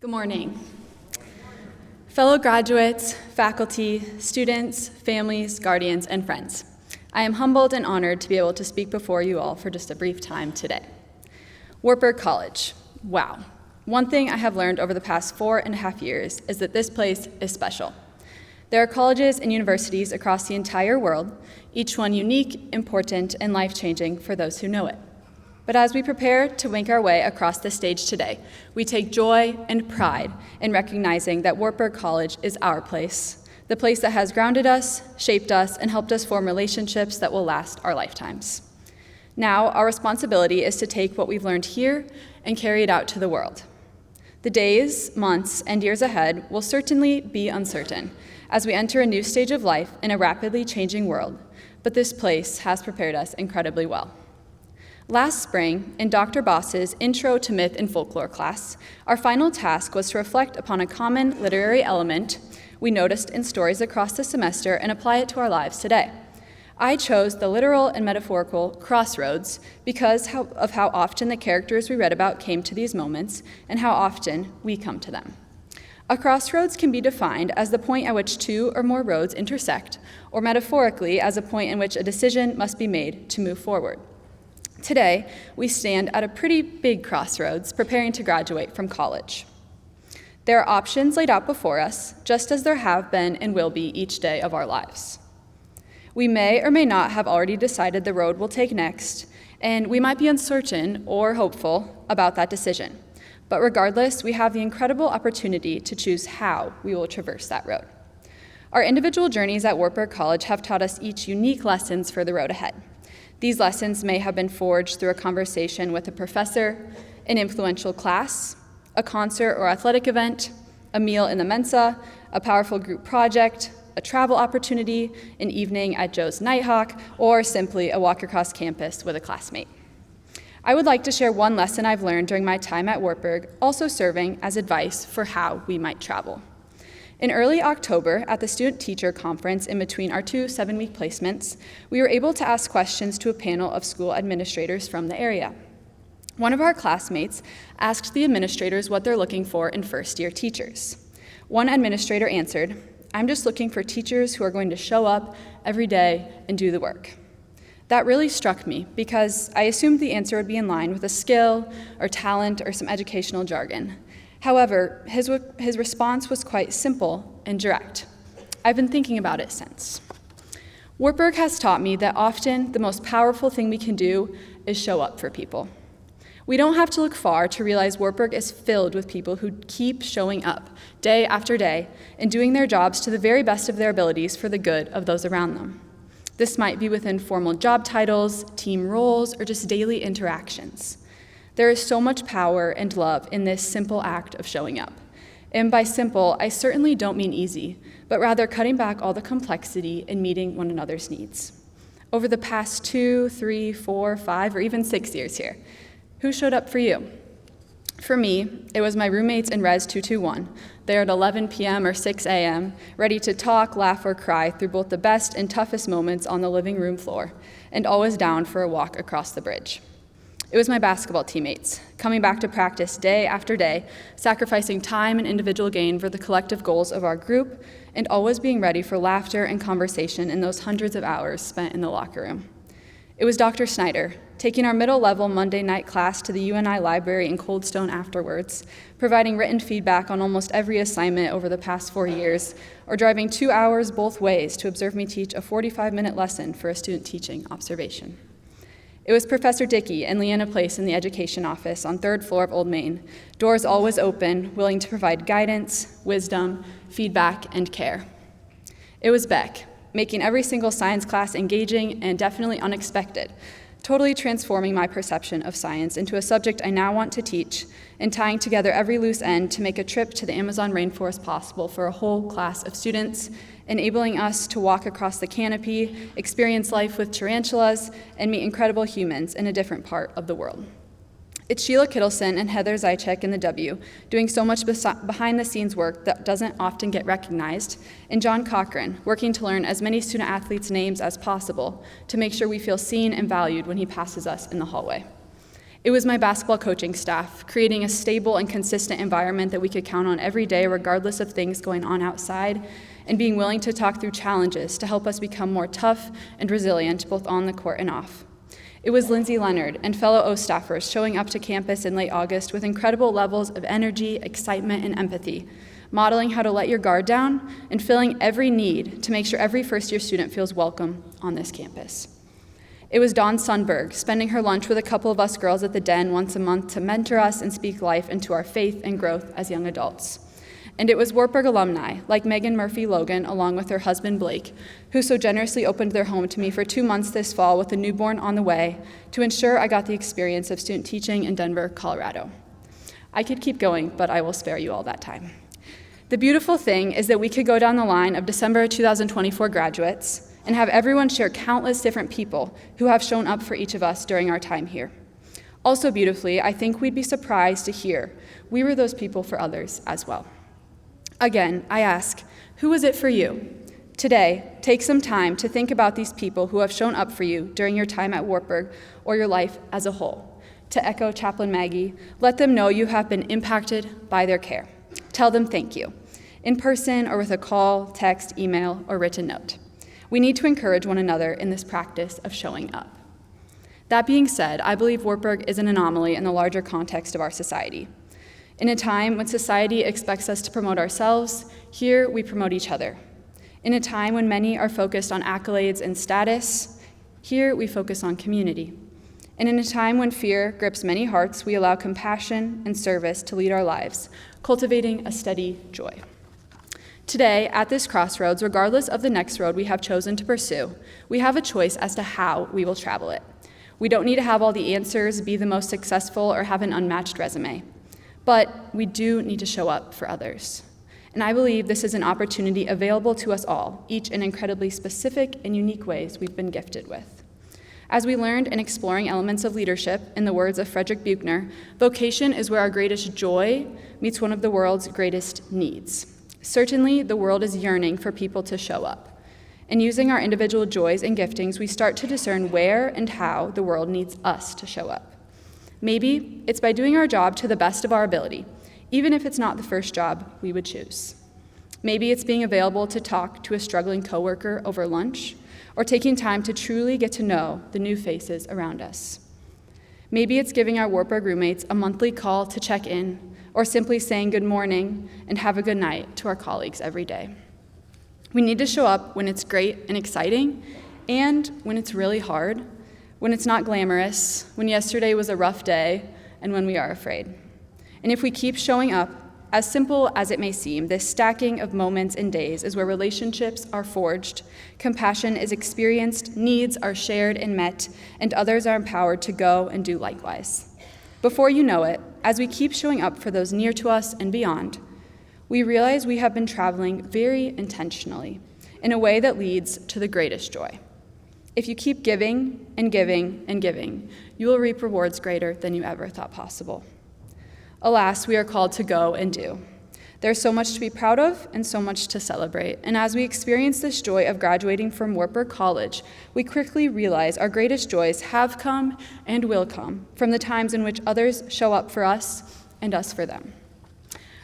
Good morning. Fellow graduates, faculty, students, families, guardians, and friends, I am humbled and honored to be able to speak before you all for just a brief time today. Wartburg College, wow. One thing I have learned over the past 4.5 years is that this place is special. There are colleges and universities across the entire world, each one unique, important, and life-changing for those who know it. But as we prepare to wink our way across the stage today, we take joy and pride in recognizing that Wartburg College is our place, the place that has grounded us, shaped us, and helped us form relationships that will last our lifetimes. Now, our responsibility is to take what we've learned here and carry it out to the world. The days, months, and years ahead will certainly be uncertain as we enter a new stage of life in a rapidly changing world, but this place has prepared us incredibly well. Last spring, in Dr. Boss's Intro to Myth and Folklore class, our final task was to reflect upon a common literary element we noticed in stories across the semester and apply it to our lives today. I chose the literal and metaphorical crossroads because of how often the characters we read about came to these moments and how often we come to them. A crossroads can be defined as the point at which two or more roads intersect, or metaphorically as a point in which a decision must be made to move forward. Today, we stand at a pretty big crossroads preparing to graduate from college. There are options laid out before us, just as there have been and will be each day of our lives. We may or may not have already decided the road we'll take next, and we might be uncertain or hopeful about that decision. But regardless, we have the incredible opportunity to choose how we will traverse that road. Our individual journeys at Wartburg College have taught us each unique lessons for the road ahead. These lessons may have been forged through a conversation with a professor, an influential class, a concert or athletic event, a meal in the Mensa, a powerful group project, a travel opportunity, an evening at Joe's Nighthawk, or simply a walk across campus with a classmate. I would like to share one lesson I've learned during my time at Wartburg, also serving as advice for how we might travel. In early October, at the student-teacher conference in between our two 7-week placements, we were able to ask questions to a panel of school administrators from the area. One of our classmates asked the administrators what they're looking for in first-year teachers. One administrator answered, "I'm just looking for teachers who are going to show up every day and do the work." That really struck me because I assumed the answer would be in line with a skill or talent or some educational jargon. However, his response was quite simple and direct. I've been thinking about it since. Wartburg has taught me that often the most powerful thing we can do is show up for people. We don't have to look far to realize Wartburg is filled with people who keep showing up day after day and doing their jobs to the very best of their abilities for the good of those around them. This might be within formal job titles, team roles, or just daily interactions. There is so much power and love in this simple act of showing up. And by simple, I certainly don't mean easy, but rather cutting back all the complexity and meeting one another's needs. Over the past 2, 3, 4, 5, or even 6 years here, who showed up for you? For me, it was my roommates in Res 221. They're at 11 p.m. or 6 a.m., ready to talk, laugh, or cry through both the best and toughest moments on the living room floor, and always down for a walk across the bridge. It was my basketball teammates, coming back to practice day after day, sacrificing time and individual gain for the collective goals of our group, and always being ready for laughter and conversation in those hundreds of hours spent in the locker room. It was Dr. Snyder, taking our middle-level Monday night class to the UNI library in Cold Stone afterwards, providing written feedback on almost every assignment over the past 4 years, or driving 2 hours both ways to observe me teach a 45-minute lesson for a student teaching observation. It was Professor Dickey and Leanna Place in the education office on 3rd floor of Old Main, doors always open, willing to provide guidance, wisdom, feedback, and care. It was Beck, making every single science class engaging and definitely unexpected, totally transforming my perception of science into a subject I now want to teach, and tying together every loose end to make a trip to the Amazon rainforest possible for a whole class of students, enabling us to walk across the canopy, experience life with tarantulas, and meet incredible humans in a different part of the world. It's Sheila Kittleson and Heather Zychek in the W, doing so much behind-the-scenes work that doesn't often get recognized, and John Cochran, working to learn as many student-athletes' names as possible to make sure we feel seen and valued when he passes us in the hallway. It was my basketball coaching staff, creating a stable and consistent environment that we could count on every day, regardless of things going on outside, and being willing to talk through challenges to help us become more tough and resilient, both on the court and off. It was Lindsay Leonard and fellow O staffers showing up to campus in late August with incredible levels of energy, excitement, and empathy, modeling how to let your guard down and filling every need to make sure every first-year student feels welcome on this campus. It was Dawn Sundberg, spending her lunch with a couple of us girls at the Den once a month to mentor us and speak life into our faith and growth as young adults. And it was Wartburg alumni, like Megan Murphy Logan, along with her husband Blake, who so generously opened their home to me for 2 months this fall with a newborn on the way to ensure I got the experience of student teaching in Denver, Colorado. I could keep going, but I will spare you all that time. The beautiful thing is that we could go down the line of December 2024 graduates and have everyone share countless different people who have shown up for each of us during our time here. Also beautifully, I think we'd be surprised to hear we were those people for others as well. Again, I ask, who was it for you? Today, take some time to think about these people who have shown up for you during your time at Wartburg or your life as a whole. To echo Chaplain Maggie, let them know you have been impacted by their care. Tell them thank you, in person or with a call, text, email, or written note. We need to encourage one another in this practice of showing up. That being said, I believe Wartburg is an anomaly in the larger context of our society. In a time when society expects us to promote ourselves, here we promote each other. In a time when many are focused on accolades and status, here we focus on community. And in a time when fear grips many hearts, we allow compassion and service to lead our lives, cultivating a steady joy. Today, at this crossroads, regardless of the next road we have chosen to pursue, we have a choice as to how we will travel it. We don't need to have all the answers, be the most successful, or have an unmatched resume. But we do need to show up for others. And I believe this is an opportunity available to us all, each in incredibly specific and unique ways we've been gifted with. As we learned in exploring elements of leadership, in the words of Frederick Buechner, vocation is where our greatest joy meets one of the world's greatest needs. Certainly, the world is yearning for people to show up. And using our individual joys and giftings, we start to discern where and how the world needs us to show up. Maybe it's by doing our job to the best of our ability, even if it's not the first job we would choose. Maybe it's being available to talk to a struggling coworker over lunch, or taking time to truly get to know the new faces around us. Maybe it's giving our Wartburg roommates a monthly call to check in, or simply saying good morning and have a good night to our colleagues every day. We need to show up when it's great and exciting, and when it's really hard, when it's not glamorous, when yesterday was a rough day, and when we are afraid. And if we keep showing up, as simple as it may seem, this stacking of moments and days is where relationships are forged, compassion is experienced, needs are shared and met, and others are empowered to go and do likewise. Before you know it, as we keep showing up for those near to us and beyond, we realize we have been traveling very intentionally in a way that leads to the greatest joy. If you keep giving and giving and giving, you will reap rewards greater than you ever thought possible. Alas, we are called to go and do. There's so much to be proud of and so much to celebrate. And as we experience this joy of graduating from Wartburg College, we quickly realize our greatest joys have come and will come from the times in which others show up for us and us for them.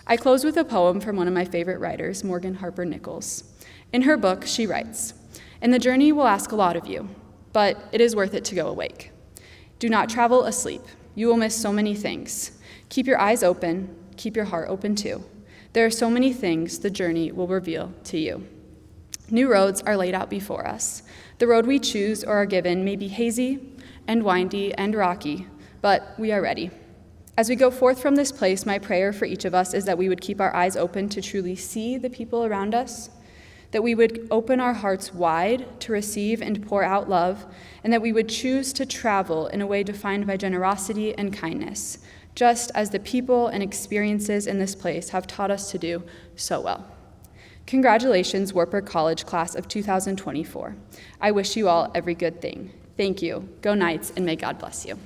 I close with a poem from one of my favorite writers, Morgan Harper Nichols. In her book, she writes, "And the journey will ask a lot of you, but it is worth it to go awake. Do not travel asleep. You will miss so many things. Keep your eyes open. Keep your heart open too. There are so many things the journey will reveal to you. New roads are laid out before us. The road we choose or are given may be hazy and windy and rocky, but we are ready. As we go forth from this place, my prayer for each of us is that we would keep our eyes open to truly see the people around us, that we would open our hearts wide to receive and pour out love, and that we would choose to travel in a way defined by generosity and kindness, just as the people and experiences in this place have taught us to do so well. Congratulations, Wartburg College class of 2024. I wish you all every good thing. Thank you. Go Knights, and may God bless you."